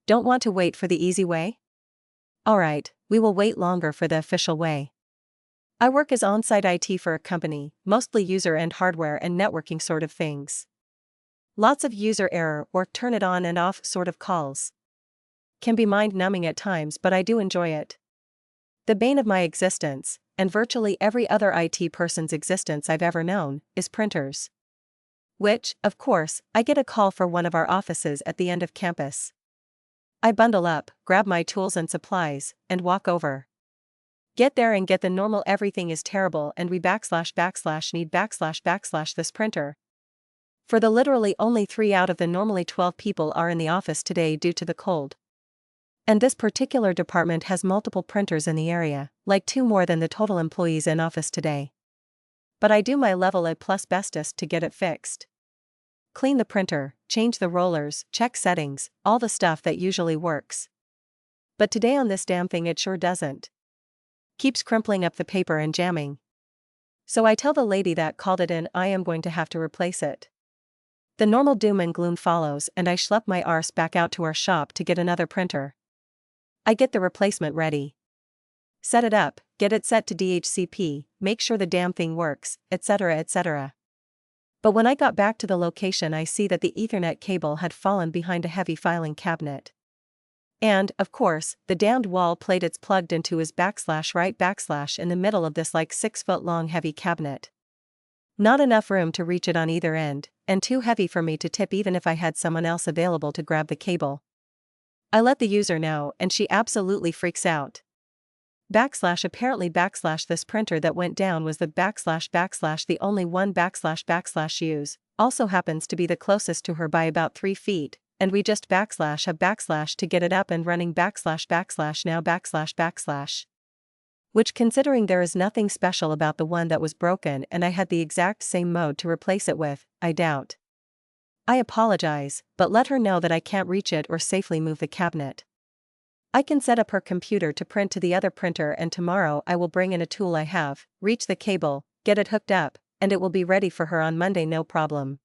Don't want to wait for the easy way? Alright, we will wait longer for the official way. I work as on-site IT for a company, mostly user and hardware and networking sort of things. Lots of user error or turn it on and off sort of calls. Can be mind-numbing at times, but I do enjoy it. The bane of my existence, and virtually every other IT person's existence I've ever known, is printers. Which, of course, I get a call for one of our offices at the end of campus. I bundle up, grab my tools and supplies, and walk over. Get there and get the normal everything is terrible and we need this printer. For the literally only 3 out of the normally 12 people are in the office today due to the cold. And this particular department has multiple printers in the area, like 2 more than the total employees in office today. But I do my level A+ bestest to get it fixed. Clean the printer, change the rollers, check settings, all the stuff that usually works. But today on this damn thing it sure doesn't. Keeps crimpling up the paper and jamming. So I tell the lady that called it in I am going to have to replace it. The normal doom and gloom follows and I schlep my arse back out to our shop to get another printer. I get the replacement ready. Set it up, get it set to DHCP, make sure the damn thing works, etc. etc. But when I got back to the location I see that the Ethernet cable had fallen behind a heavy filing cabinet. And, of course, the damned wall plate it's plugged into is /right/ in the middle of this like 6-foot-long heavy cabinet. Not enough room to reach it on either end, and too heavy for me to tip even if I had someone else available to grab the cable. I let the user know and she absolutely freaks out. Apparently this printer that went down was the the only one use, also happens to be the closest to her by about 3 feet, and we just have to get it up and running now Which considering there is nothing special about the one that was broken and I had the exact same mode to replace it with, I doubt. I apologize, but let her know that I can't reach it or safely move the cabinet. I can set up her computer to print to the other printer and tomorrow I will bring in a tool I have, reach the cable, get it hooked up, and it will be ready for her on Monday no problem.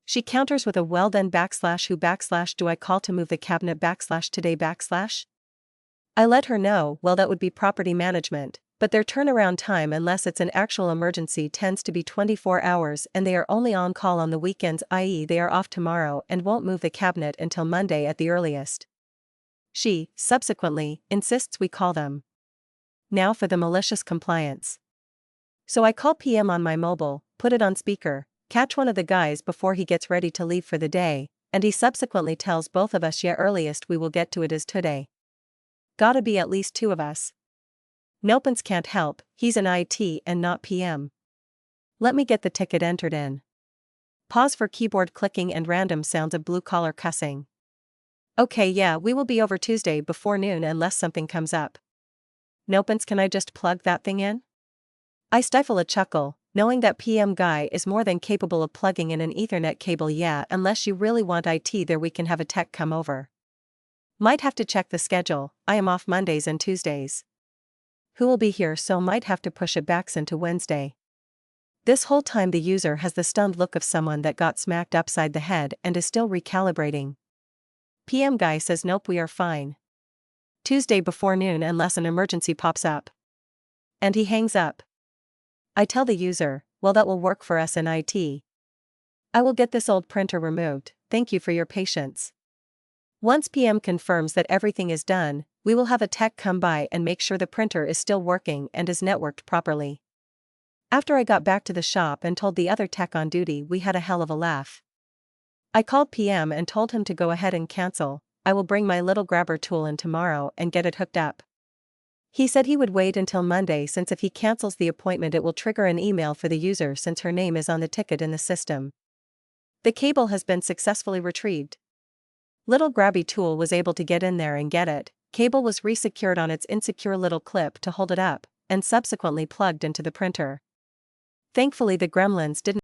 She counters with a well then who do I call to move the cabinet today ? I let her know, well that would be property management, but their turnaround time unless it's an actual emergency tends to be 24 hours and they are only on call on the weekends, i.e. they are off tomorrow and won't move the cabinet until Monday at the earliest. She, subsequently, insists we call them. Now for the malicious compliance. So I call PM on my mobile, put it on speaker, catch one of the guys before he gets ready to leave for the day, and he subsequently tells both of us earliest we will get to it is today. Gotta be at least 2 of us. Nopens can't help, he's in IT and not PM. Let me get the ticket entered in. Pause for keyboard clicking and random sounds of blue-collar cussing. Okay, yeah, we will be over Tuesday before noon unless something comes up. Nopens, can I just plug that thing in? I stifle a chuckle, knowing that PM guy is more than capable of plugging in an Ethernet cable. Unless you really want IT there we can have a tech come over. Might have to check the schedule, I am off Mondays and Tuesdays. Who will be here so might have to push it back into Wednesday. This whole time the user has the stunned look of someone that got smacked upside the head and is still recalibrating. PM guy says nope we are fine. Tuesday before noon unless an emergency pops up. And he hangs up. I tell the user, well that will work for us in IT. I will get this old printer removed, thank you for your patience. Once PM confirms that everything is done, we will have a tech come by and make sure the printer is still working and is networked properly. After I got back to the shop and told the other tech on duty we had a hell of a laugh. I called PM and told him to go ahead and cancel, I will bring my little grabber tool in tomorrow and get it hooked up. He said he would wait until Monday since if he cancels the appointment it will trigger an email for the user since her name is on the ticket in the system. The cable has been successfully retrieved. Little grabby tool was able to get in there and get it, cable was resecured on its insecure little clip to hold it up, and subsequently plugged into the printer. Thankfully the gremlins didn't